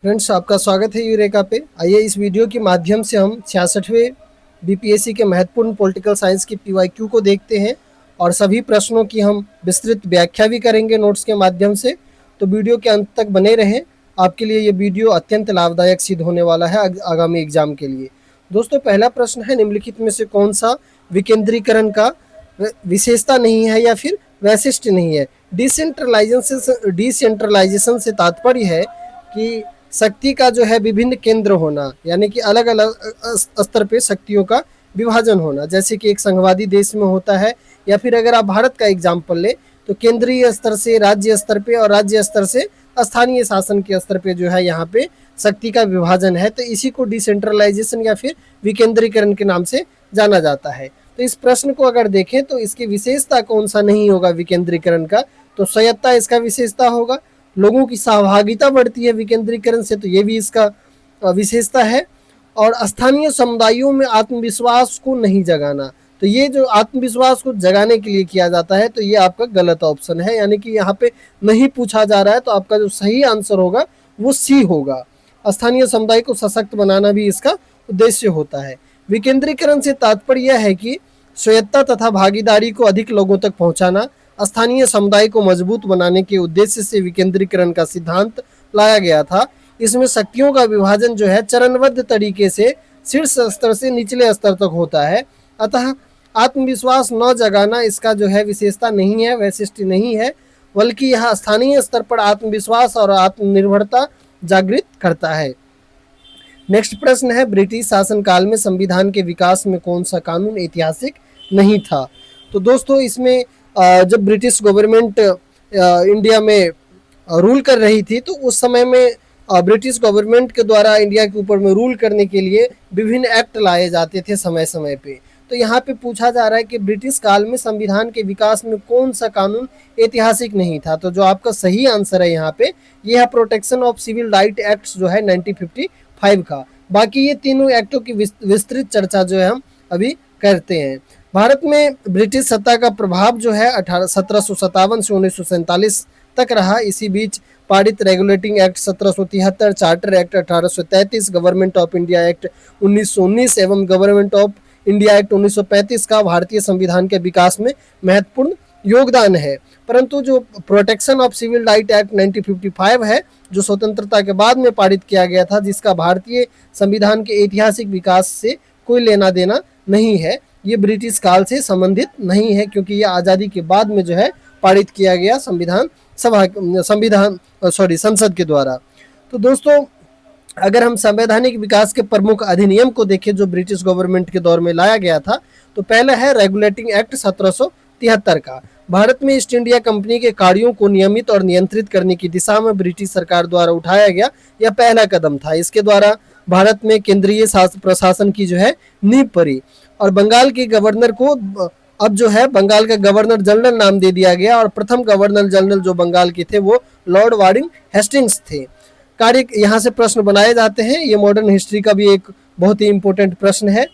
Friends, आपका स्वागत है यूरेका पे। आइए इस वीडियो के माध्यम से हम 66वें बीपीएससी के महत्वपूर्ण पॉलिटिकल साइंस की पीवाईक्यू को देखते हैं और सभी प्रश्नों की हम विस्तृत व्याख्या भी करेंगे नोट्स के माध्यम से। तो वीडियो के अंत तक बने रहें, आपके लिए ये वीडियो अत्यंत लाभदायक सिद्ध होने वाला है आगामी एग्जाम के लिए। दोस्तों, पहला प्रश्न है, निम्नलिखित में से कौन सा विकेंद्रीकरण का विशेषता नहीं है या फिर वैशिष्ट नहीं है। डिसेंट्रलाइजेशन से तात्पर्य है कि शक्ति का जो है विभिन्न केंद्र होना, यानी कि अलग अलग स्तर पे शक्तियों का विभाजन होना, जैसे कि एक संघवादी देश में होता है, या फिर अगर आप भारत का एग्जाम्पल ले तो केंद्रीय स्तर से राज्य स्तर पे और राज्य स्तर से स्थानीय शासन के स्तर पे जो है यहाँ पे शक्ति का विभाजन है। तो इसी को डिसेंट्रलाइजेशन या फिर विकेंद्रीकरण के नाम से जाना जाता है। तो इस प्रश्न को अगर देखें तो इसकी विशेषता कौन सा नहीं होगा विकेंद्रीकरण का, तो स्वायत्तता इसका विशेषता होगा। लोगों की सहभागिता बढ़ती है विकेंद्रीकरण से, तो ये भी इसका विशेषता है। और स्थानीय समुदायों में आत्मविश्वास को नहीं जगाना, तो ये जो आत्मविश्वास को जगाने के लिए किया जाता है, तो ये आपका गलत ऑप्शन है, यानी कि यहाँ पे नहीं पूछा जा रहा है। तो आपका जो सही आंसर होगा वो सी होगा। स्थानीय समुदाय को सशक्त बनाना भी इसका उद्देश्य होता है। विकेंद्रीकरण से तात्पर्य यह है कि स्वायत्तता तथा भागीदारी को अधिक लोगों तक पहुंचाना। स्थानीय समुदाय को मजबूत बनाने के उद्देश्य से विकेंद्रीकरण का सिद्धांत लाया गया था। इसमें शक्तियों का विभाजन जो है चरणबद्ध तरीके से शीर्ष स्तर से निचले स्तर तक होता है। अतः आत्मविश्वास न जगाना इसका जो है विशेषता नहीं है, वैशिष्ट नहीं है, बल्कि यह स्थानीय स्तर पर आत्मविश्वास और आत्मनिर्भरता जागृत करता है। नेक्स्ट प्रश्न है, ब्रिटिश शासनकाल में संविधान के विकास में कौन सा कानून ऐतिहासिक नहीं था। तो दोस्तों, इसमें जब ब्रिटिश गवर्नमेंट इंडिया में रूल कर रही थी, तो उस समय में ब्रिटिश गवर्नमेंट के द्वारा इंडिया के ऊपर में रूल करने के लिए विभिन्न एक्ट लाए जाते थे समय समय पे। तो यहाँ पे पूछा जा रहा है कि ब्रिटिश काल में संविधान के विकास में कौन सा कानून ऐतिहासिक नहीं था। तो जो आपका सही आंसर है यहाँ पे, ये है protection of civil right act जो है 1955 का। बाकी ये तीनों एक्टों की विस्तृत चर्चा जो है हम अभी करते हैं। भारत में ब्रिटिश सत्ता का प्रभाव जो है 1757 से 1947 तक रहा। इसी बीच पारित regulating act 1773, charter act 1833, government of India act 1919 एवं गवर्नमेंट ऑफ इंडिया एक्ट 1935 का भारतीय संविधान के विकास में महत्वपूर्ण योगदान है। परंतु जो protection of civil right act 1955 है, जो स्वतंत्रता के बाद में पारित किया गया था, जिसका भारतीय संविधान के ऐतिहासिक विकास से कोई लेना देना नहीं है, ये ब्रिटिश काल से संबंधित नहीं है, क्योंकि ये आज़ादी के बाद में जो है पारित किया गया संसद के द्वारा। तो दोस्तों, अगर हम संवैधानिक विकास के प्रमुख अधिनियम को देखें जो ब्रिटिश गवर्नमेंट के दौर में लाया गया था, तो पहला है रेगुलेटिंग एक्ट 1773 का। भारत में ईस्ट इंडिया कंपनी के कार्यों को नियमित और नियंत्रित करने की दिशा में ब्रिटिश सरकार द्वारा उठाया गया यह पहला कदम था। इसके द्वारा भारत में केंद्रीय प्रशासन की जो है नींव पड़ी और बंगाल के गवर्नर को अब जो है बंगाल का गवर्नर जनरल नाम दे दिया गया। और प्रथम गवर्नर जनरल जो बंगाल के थे वो लॉर्ड वारिंग हेस्टिंग्स थे। कार्य यहाँ से प्रश्न बनाए जाते हैं, ये मॉडर्न हिस्ट्री का भी एक बहुत ही इंपॉर्टेंट प्रश्न है।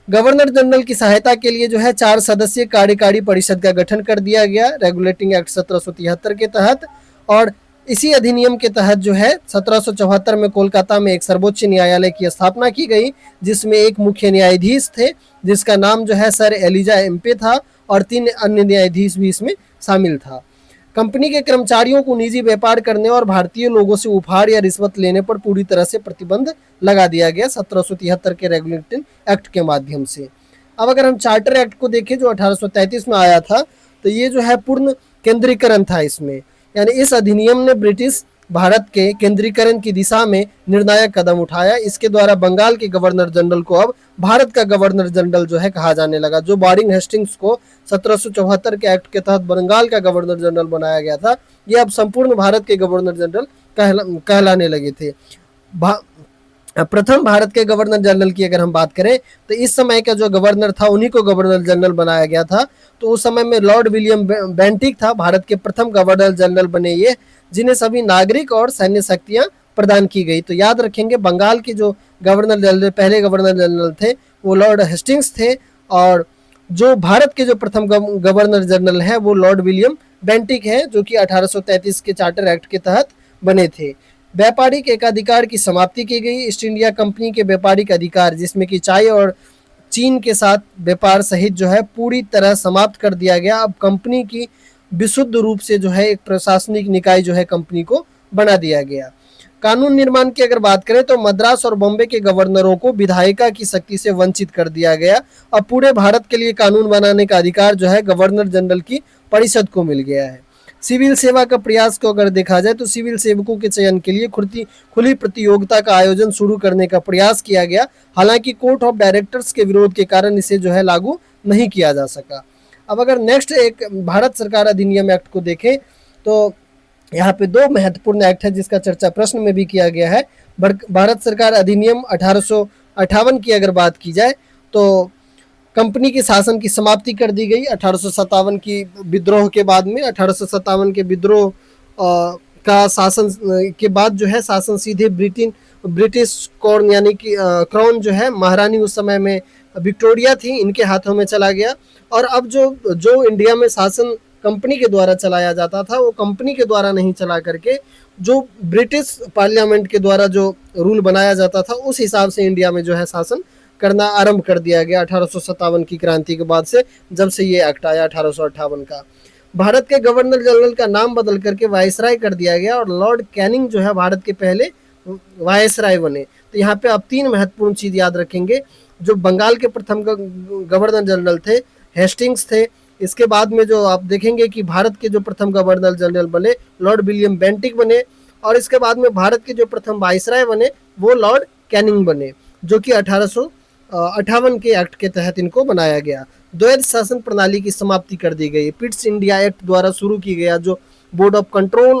गवर्नर जनरल की सहायता के लिए जो है 4 सदस्यीय कार्यकारी परिषद का गठन कर दिया गया रेगुलेटिंग एक्ट 1773 के तहत। और इसी अधिनियम के तहत जो है 1774 में कोलकाता में एक सर्वोच्च न्यायालय की स्थापना की गई, जिसमें एक मुख्य न्यायाधीश थे जिसका नाम जो है सर एलिजा एम्पे था, और 3 अन्य न्यायाधीश भी इसमें शामिल था। कंपनी के कर्मचारियों को निजी व्यापार करने और भारतीय लोगों से उपहार या रिश्वत लेने पर पूरी तरह से प्रतिबंध लगा दिया गया 1773 के रेगुलेटिंग एक्ट के माध्यम से। अब अगर हम चार्टर एक्ट को देखें जो 1833 में आया था, तो ये जो है पूर्ण केंद्रीकरण था इसमें, यानी इस अधिनियम ने ब्रिटिश भारत के केंद्रीकरण की दिशा में निर्णायक कदम उठाया। इसके द्वारा बंगाल के गवर्नर जनरल को अब भारत का गवर्नर जनरल जो है कहा जाने लगा। जो वारिंग हेस्टिंग्स को 1774 के एक्ट के तहत बंगाल का गवर्नर जनरल बनाया गया था, ये अब संपूर्ण भारत के गवर्नर जनरल कहलाने लगे थे। प्रथम भारत के गवर्नर जनरल की अगर हम बात करें, तो इस समय का जो गवर्नर था उन्हीं को गवर्नर जनरल बनाया गया था। तो उस समय में लॉर्ड विलियम बेंटिक था भारत के प्रथम गवर्नर जनरल बने ये, जिन्हें सभी नागरिक और सैन्य शक्तियां प्रदान की गई। तो याद रखेंगे, बंगाल के जो गवर्नर जनरल पहले गवर्नर जनरल थे वो लॉर्ड हेस्टिंग्स थे, और जो भारत के जो प्रथम गवर्नर जनरल है वो लॉर्ड विलियम बेंटिक है, जो कि 1833 के चार्टर एक्ट के तहत बने थे। व्यापारिक एकाधिकार की समाप्ति की गई। ईस्ट इंडिया कंपनी के व्यापारिक अधिकार, जिसमें कि चाय और चीन के साथ व्यापार सहित जो है पूरी तरह समाप्त कर दिया गया। अब कंपनी की विशुद्ध रूप से जो है एक प्रशासनिक निकाय जो है कंपनी को बना दिया गया। कानून निर्माण की अगर बात करें तो मद्रास और बॉम्बे के गवर्नरों को विधायिका की शक्ति से वंचित कर दिया गया। अब पूरे भारत के लिए कानून बनाने का अधिकार जो है गवर्नर जनरल की परिषद को मिल गया है। सिविल सेवा का प्रयास को अगर देखा जाए तो सिविल सेवकों के चयन के लिए खुली प्रतियोगिता का आयोजन शुरू करने का प्रयास किया गया। हालांकि कोर्ट ऑफ डायरेक्टर्स के विरोध के कारण इसे जो है लागू नहीं किया जा सका। अब अगर नेक्स्ट एक भारत सरकार अधिनियम एक्ट को देखें तो यहाँ पे दो महत्वपूर्ण एक्ट है जिसका चर्चा प्रश्न में भी किया गया है। भारत सरकार अधिनियम 1858 की अगर बात की जाए तो कंपनी के शासन की समाप्ति कर दी गई 1857 की विद्रोह के बाद में। 1857 के विद्रोह का शासन के बाद जो है शासन सीधे ब्रिटिश कॉर्न यानी कि क्राउन जो है महारानी उस समय में विक्टोरिया थी, इनके हाथों में चला गया। और अब जो इंडिया में शासन कंपनी के द्वारा चलाया जाता था वो कंपनी के द्वारा नहीं चला करके जो ब्रिटिश पार्लियामेंट के द्वारा जो रूल बनाया जाता था उस हिसाब से इंडिया में जो है शासन करना आरंभ कर दिया गया 1857 की क्रांति के बाद से, जब से ये एक्ट आया 1858 का। भारत के गवर्नर जनरल का नाम बदल करके वायसराय कर दिया गया और लॉर्ड कैनिंग जो है भारत के पहले वायसराय बने। तो यहाँ पे आप तीन महत्वपूर्ण चीज याद रखेंगे। जो बंगाल के प्रथम गवर्नर जनरल थे हेस्टिंग्स थे। इसके बाद में जो आप देखेंगे कि भारत के जो प्रथम गवर्नर जनरल बने लॉर्ड विलियम बेंटिक बने। और इसके बाद में भारत के जो प्रथम वायसराय बने वो लॉर्ड कैनिंग बने, जो कि 1858 के एक्ट के तहत इनको बनाया गया। द्वैध शासन प्रणाली की समाप्ति कर दी गई। पिट्स इंडिया एक्ट द्वारा शुरू की गया जो बोर्ड ऑफ कंट्रोल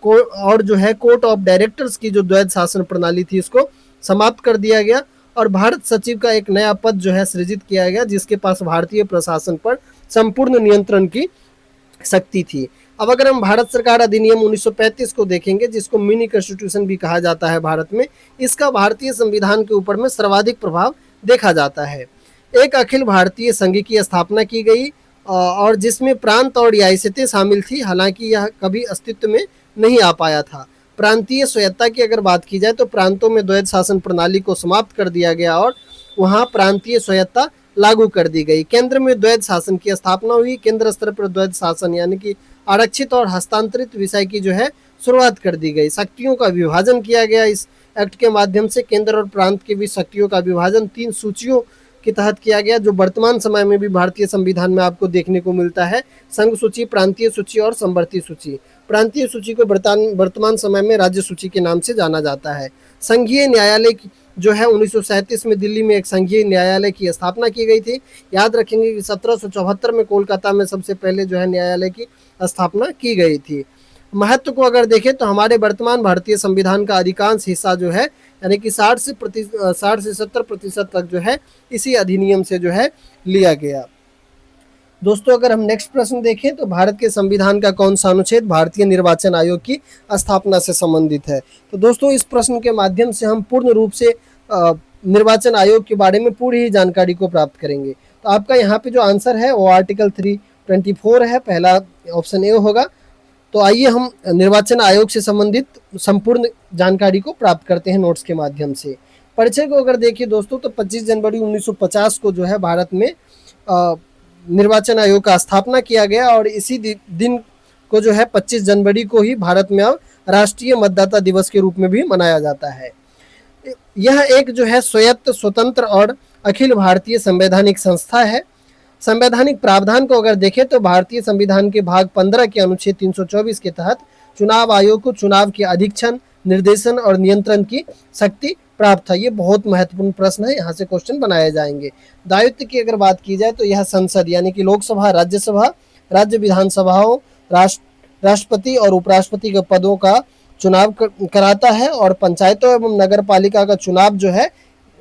और जो है कोर्ट ऑफ डायरेक्टर्स की जो द्वैध शासन प्रणाली थी इसको समाप्त कर दिया गया। और भारत सचिव का एक नया पद जो है सृजित किया गया जिसके पास भारतीय प्रशासन पर संपूर्ण नियंत्रण की शक्ति थी। अब अगर हम भारत सरकार अधिनियम 1935 को देखेंगे जिसको मिनी कॉन्स्टिट्यूशन भी कहा जाता है भारत में, इसका भारतीय संविधान के ऊपर में सर्वाधिक प्रभाव देखा जाता है। एक अखिल भारतीय संघ की स्थापना की गई और जिसमें प्रांत और रियासतें शामिल थी, हालांकि यह कभी अस्तित्व में नहीं आ पाया था। प्रांतीय स्वायत्ता की अगर बात की जाए तो प्रांतों में द्वैध शासन प्रणाली को समाप्त कर दिया गया और वहाँ प्रांतीय स्वायत्ता लागू कर दी गई। केंद्र में द्वैध शासन की स्थापना हुई। केंद्र स्तर पर द्वैध शासन यानी कि आरक्षित और हस्तांतरित विषय की जो है शुरुआत कर दी गई। शक्तियों का विभाजन किया गया इस एक्ट के माध्यम से। केंद्र और प्रांत के बीच शक्तियों का विभाजन 3 सूचियों के तहत किया गया जो वर्तमान समय में भी भारतीय संविधान में आपको देखने को मिलता है। संघ सूची, प्रांतीय सूची और समवर्ती सूची। प्रांतीय सूची को वर्तमान समय में राज्य सूची के नाम से जाना जाता है। संघीय न्यायालय जो है 1937 में दिल्ली में एक संघीय न्यायालय की स्थापना की गई थी। याद रखेंगे कि 1774 में कोलकाता में सबसे पहले जो है न्यायालय की स्थापना की गई थी। महत्व को अगर देखें तो हमारे वर्तमान भारतीय संविधान का अधिकांश हिस्सा जो है यानी कि 60 से 70% तक जो है इसी अधिनियम से जो है लिया गया। दोस्तों अगर हम नेक्स्ट प्रश्न देखें तो भारत के संविधान का कौन सा अनुच्छेद भारतीय निर्वाचन आयोग की स्थापना से संबंधित है। तो दोस्तों इस प्रश्न के माध्यम से हम पूर्ण रूप से निर्वाचन आयोग के बारे में पूरी ही जानकारी को प्राप्त करेंगे। तो आपका यहाँ पे जो आंसर है वो आर्टिकल 324 है, पहला ऑप्शन ए होगा। तो आइए हम निर्वाचन आयोग से संबंधित संपूर्ण जानकारी को प्राप्त करते हैं नोट्स के माध्यम से। परिचय को अगर देखिए दोस्तों तो 25 जनवरी 1950 को जो है भारत में निर्वाचन आयोग का स्थापना किया गया और इसी दिन को जो है 25 जनवरी को ही भारत में अब राष्ट्रीय मतदाता दिवस के रूप में भी मनाया जाता है। यह एक जो है स्वायत्त, स्वतंत्र और अखिल भारतीय संवैधानिक संस्था है। संवैधानिक प्रावधान को अगर देखें तो भारतीय संविधान के भाग 15 के अनुच्छेद 324 के तहत चुनाव आयोग को चुनाव के अधीक्षण, निर्देशन और नियंत्रण की शक्ति प्राप्त था। ये बहुत महत्वपूर्ण प्रश्न है, यहाँ से क्वेश्चन बनाए जाएंगे। दायित्व की अगर बात की जाए तो यह संसद यानी कि लोकसभा, राज्यसभा, राज्य विधानसभाओं, राष्ट्रपति और उपराष्ट्रपति के पदों का चुनाव कराता है और पंचायतों एवं नगर पालिका का चुनाव जो है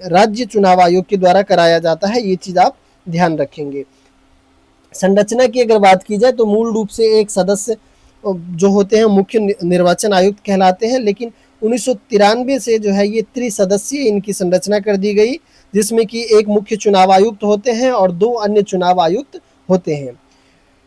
राज्य चुनाव आयोग के द्वारा कराया जाता है। ये चीज आप ध्यान रखेंगे। संरचना की अगर बात की जाए तो मूल रूप से एक सदस्य जो होते हैं मुख्य निर्वाचन आयुक्त कहलाते हैं, लेकिन 1993 से जो है ये त्रिसदस्यीय इनकी संरचना कर दी गई जिसमें कि एक मुख्य चुनाव आयुक्त होते हैं और 2 अन्य चुनाव आयुक्त होते हैं।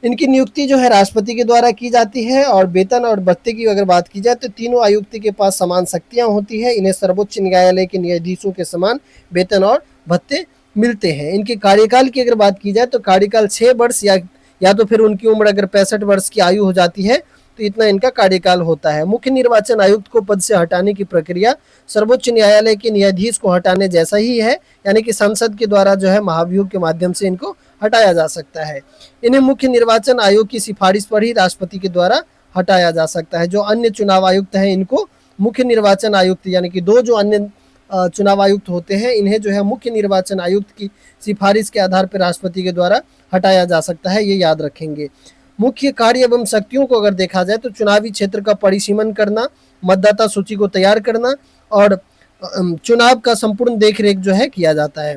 इनकी नियुक्ति जो है राष्ट्रपति के द्वारा की जाती है। और वेतन और भत्ते की अगर बात की जाए तो तीनों आयुक्त के पास समान शक्तियां होती है। इन्हें सर्वोच्च न्यायालय के न्यायाधीशों के समान वेतन और भत्ते मिलते हैं। इनके कार्यकाल की अगर बात की जाए तो कार्यकाल 6 वर्ष या तो फिर उनकी उम्र अगर 65 वर्ष की आयु हो जाती है तो इतना इनका कार्यकाल होता है। मुख्य निर्वाचन आयुक्त को पद से हटाने की प्रक्रिया सर्वोच्च न्यायालय के न्यायाधीश को हटाने जैसा ही है, यानी कि संसद के द्वारा जो है महाभियोग के माध्यम से इनको हटाया जा सकता है। इन्हें मुख्य निर्वाचन आयोग की सिफारिश पर ही राष्ट्रपति के द्वारा हटाया जा सकता है। जो अन्य चुनाव आयुक्त हैं इनको मुख्य निर्वाचन आयुक्त, यानी कि दो जो अन्य चुनाव आयुक्त होते हैं, इन्हें जो है मुख्य निर्वाचन आयुक्त की सिफारिश के आधार पर राष्ट्रपति के द्वारा हटाया जा सकता है, ये याद रखेंगे। मुख्य कार्य एवं शक्तियों को अगर देखा जाए तो चुनावी क्षेत्र का परिसीमन करना, मतदाता सूची को तैयार करना और चुनाव का संपूर्ण देखरेख जो है किया जाता है।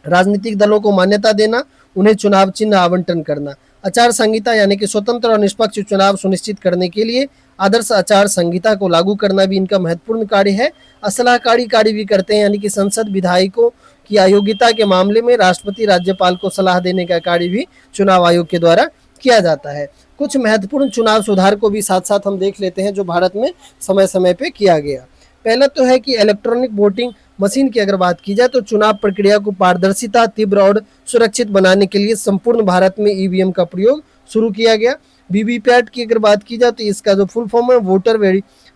राजनीतिक दलों को मान्यता देना, उन्हें चुनाव चिन्ह आवंटन करना। आचार संहिता यानी कि स्वतंत्र और निष्पक्ष चुनाव सुनिश्चित करने के लिए आदर्श आचार संहिता को लागू करना भी इनका महत्वपूर्ण कार्य है। असलाहकारी कार्य भी करते हैं, यानी कि संसद विधायकों की अयोग्यता के मामले में राष्ट्रपति राज्यपाल को सलाह देने का कार्य भी चुनाव आयोग के द्वारा किया जाता है। कुछ महत्वपूर्ण चुनाव सुधार को भी साथ साथ हम देख लेते हैं जो भारत में समय समय पे किया गया। पहला तो है कि इलेक्ट्रॉनिक वोटिंग मशीन की अगर बात की जाए तो चुनाव प्रक्रिया को पारदर्शिता, तीव्र और सुरक्षित बनाने के लिए संपूर्ण भारत में ईवीएम का प्रयोग शुरू किया गया। वीवीपैट की अगर बात की जाए तो इसका जो फुल फॉर्म है voter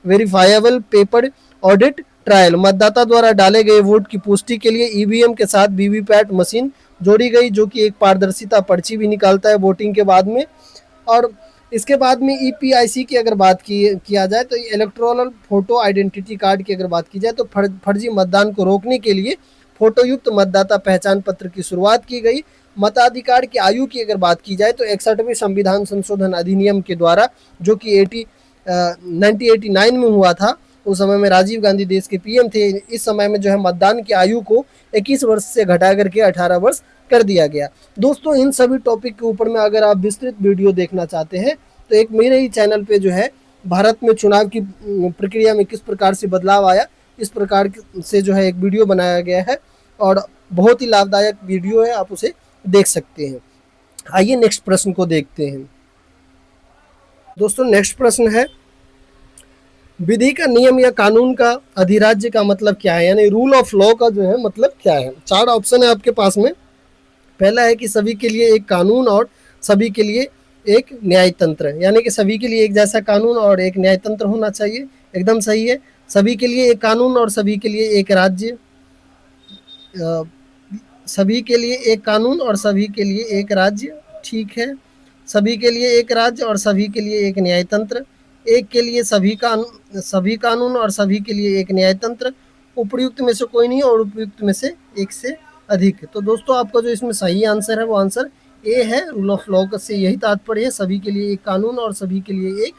verifiable paper audit trial. मतदाता द्वारा डाले गए वोट की पुष्टि के लिए ईवीएम के साथ वीवीपैट मशीन जोड़ी गई, जो कि एक पारदर्शिता पर्ची भी निकालता है वोटिंग के बाद में। और इसके बाद में ईपीआईसी की अगर बात किया जाए तो इलेक्ट्रॉनल फोटो आइडेंटिटी कार्ड की अगर बात की जाए तो फर्जी मतदान को रोकने के लिए फोटोयुक्त मतदाता पहचान पत्र की शुरुआत की गई। मताधिकार की आयु की अगर बात की जाए तो 61वें संविधान संशोधन अधिनियम के द्वारा, जो कि 1989 में हुआ था, उस समय में राजीव गांधी देश के पीएम थे। इस समय में जो है मतदान की आयु को 21 वर्ष से घटा करके 18 वर्ष कर दिया गया। दोस्तों इन सभी टॉपिक के ऊपर में अगर आप विस्तृत वीडियो देखना चाहते हैं तो एक मेरे ही चैनल पे जो है भारत में चुनाव की प्रक्रिया में किस प्रकार से बदलाव आया, इस प्रकार से जो है एक वीडियो बनाया गया है और बहुत ही लाभदायक वीडियो है, आप उसे देख सकते हैं। आइए नेक्स्ट प्रश्न को देखते हैं। दोस्तों नेक्स्ट प्रश्न है, विधि का नियम या कानून का अधिराज्य का मतलब क्या है, यानी रूल ऑफ लॉ का जो है मतलब क्या है। 4 ऑप्शन है आपके पास में। पहला है कि सभी के लिए एक कानून और सभी के लिए एक न्याय तंत्र, यानी कि सभी के लिए एक जैसा कानून और एक न्याय तंत्र होना चाहिए, एकदम सही है। सभी के लिए एक कानून और सभी के लिए एक राज्य, सभी के लिए एक कानून और सभी के लिए एक राज्य, ठीक है। सभी के लिए एक राज्य और सभी के लिए एक न्याय तंत्र, एक के लिए सभी कानून और सभी के लिए एक न्याय तंत्र, उपयुक्त में से कोई नहीं और उपयुक्त में से एक से अधिक। तो दोस्तों आपका जो इसमें सही आंसर है वो आंसर ए है। रूल ऑफ लॉ का से यही तात्पर्य है, सभी के लिए एक कानून और सभी के लिए एक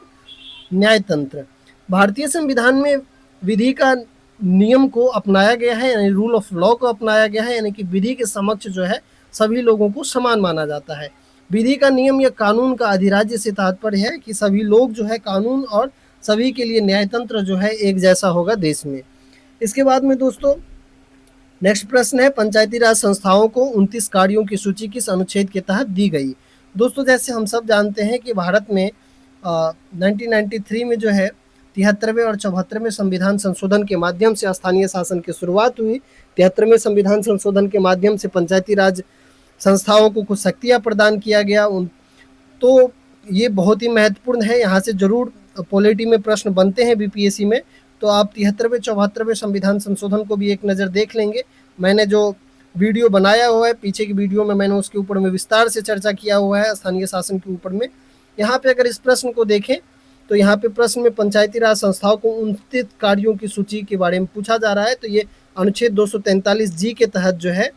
न्याय तंत्र। भारतीय संविधान में विधि का नियम को अपनाया गया है, यानी रूल ऑफ लॉ को अपनाया गया है, यानी कि विधि के समक्ष जो है सभी लोगों को समान माना जाता है। विधि का नियम या कानून का अधिराज्य से तात्पर्य है कि सभी लोग जो है कानून और सभी के लिए न्यायतंत्र जो है एक जैसा होगा देश में। इसके बाद में दोस्तों नेक्स्ट प्रश्न है, पंचायती राज संस्थाओं को 29 कार्यों की सूची किस अनुच्छेद के तहत दी गई। दोस्तों जैसे हम सब जानते हैं कि भारत में 1993 में जो है 73वें और 74वें संविधान संशोधन के माध्यम से स्थानीय शासन की शुरुआत हुई। 73वें संविधान संशोधन के माध्यम से पंचायती राज संस्थाओं को कुछ शक्तियाँ प्रदान किया गया। तो ये बहुत ही महत्वपूर्ण है, यहाँ से जरूर पॉलिटी में प्रश्न बनते हैं बीपीएससी में। तो आप 73वें 74वें संविधान संशोधन को भी एक नज़र देख लेंगे। मैंने जो वीडियो बनाया हुआ है पीछे की वीडियो में, मैंने उसके ऊपर में विस्तार से चर्चा किया हुआ है स्थानीय शासन के ऊपर में। यहाँ पे अगर इस प्रश्न को देखें तो यहाँ पे प्रश्न में पंचायती राज संस्थाओं को 29 कार्यों की सूची के बारे में पूछा जा रहा है। तो ये अनुच्छेद 243G के तहत जो है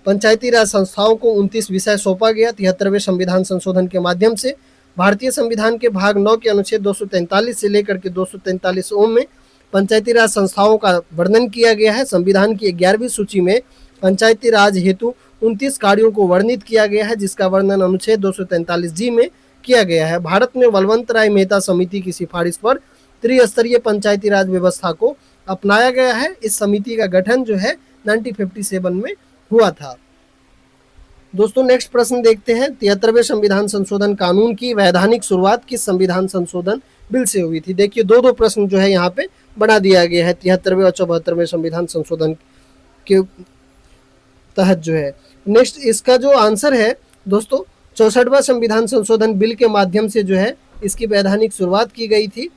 पंचायती राज संस्थाओं को 29 विषय सौंपा गया 73वें संविधान संशोधन के माध्यम से। भारतीय संविधान के भाग 9 के अनुच्छेद 243 से लेकर के 243 ओम में पंचायती राज संस्थाओं का वर्णन किया गया है। संविधान की 11वीं सूची में पंचायती राज हेतु 29 कार्यों को वर्णित किया गया है, जिसका वर्णन अनुच्छेद 243G में किया गया है। भारत में बलवंत राय मेहता समिति की सिफारिश पर त्रिस्तरीय पंचायती राज व्यवस्था को अपनाया गया है। इस समिति का गठन जो है 1957 में हुआ था। दोस्तों नेक्स्ट प्रश्न देखते हैं, 73वें संविधान संशोधन कानून की वैधानिक शुरुआत किस संविधान संशोधन बिल से हुई थी। देखिए दो दो प्रश्न जो है यहाँ पे बना दिया गया है 73वें और 74वें संविधान संशोधन के तहत जो है। नेक्स्ट इसका जो आंसर है दोस्तों, 64वां संविधान संशोधन बिल के माध्यम से जो है इसकी वैधानिक शुरुआत की गई थी।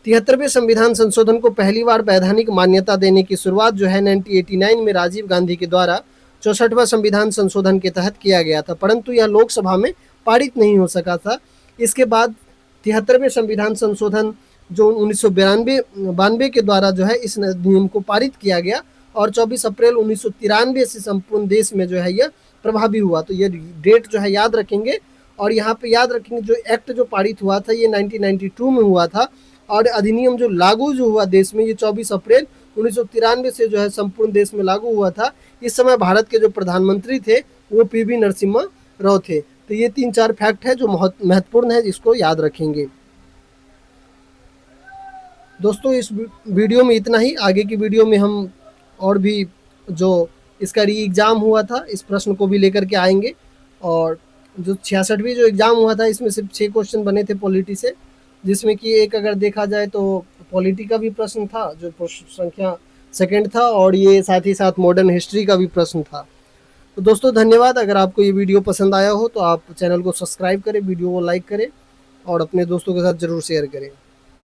73वें संविधान संशोधन को पहली बार वैधानिक मान्यता देने की शुरुआत जो है 1989 में राजीव गांधी के द्वारा 64वां संविधान संशोधन के तहत किया गया था, परंतु यह लोकसभा में पारित नहीं हो सका था। इसके बाद 73वें संविधान संशोधन जो 1992 के द्वारा जो है इस नियम को पारित किया गया और 24 अप्रैल 1993 से संपूर्ण देश में जो है यह प्रभावी हुआ। तो ये डेट जो है याद रखेंगे और यहाँ पे याद रखेंगे जो एक्ट जो पारित हुआ था ये 1992 में हुआ था और अधिनियम जो लागू जो हुआ देश में ये 24 अप्रैल 1993 से जो है संपूर्ण देश में लागू हुआ था। इस समय भारत के जो प्रधानमंत्री थे वो पीवी नरसिम्हा राव थे। तो ये 3-4 फैक्ट है जो बहुत महत्वपूर्ण है, जिसको याद रखेंगे। दोस्तों इस वीडियो में इतना ही। आगे की वीडियो में हम और भी जो इसका री एग्ज़ाम हुआ था इस प्रश्न को भी लेकर के आएंगे। और जो 66वीं जो एग्ज़ाम हुआ था इसमें सिर्फ 6 क्वेश्चन बने थे पॉलिटी से, जिसमें कि एक अगर देखा जाए तो पॉलिटी का भी प्रश्न था जो प्रश्न संख्या सेकंड था, और ये साथ ही साथ मॉडर्न हिस्ट्री का भी प्रश्न था। तो दोस्तों धन्यवाद। अगर आपको ये वीडियो पसंद आया हो तो आप चैनल को सब्सक्राइब करें, वीडियो को लाइक करें और अपने दोस्तों के साथ ज़रूर शेयर करें।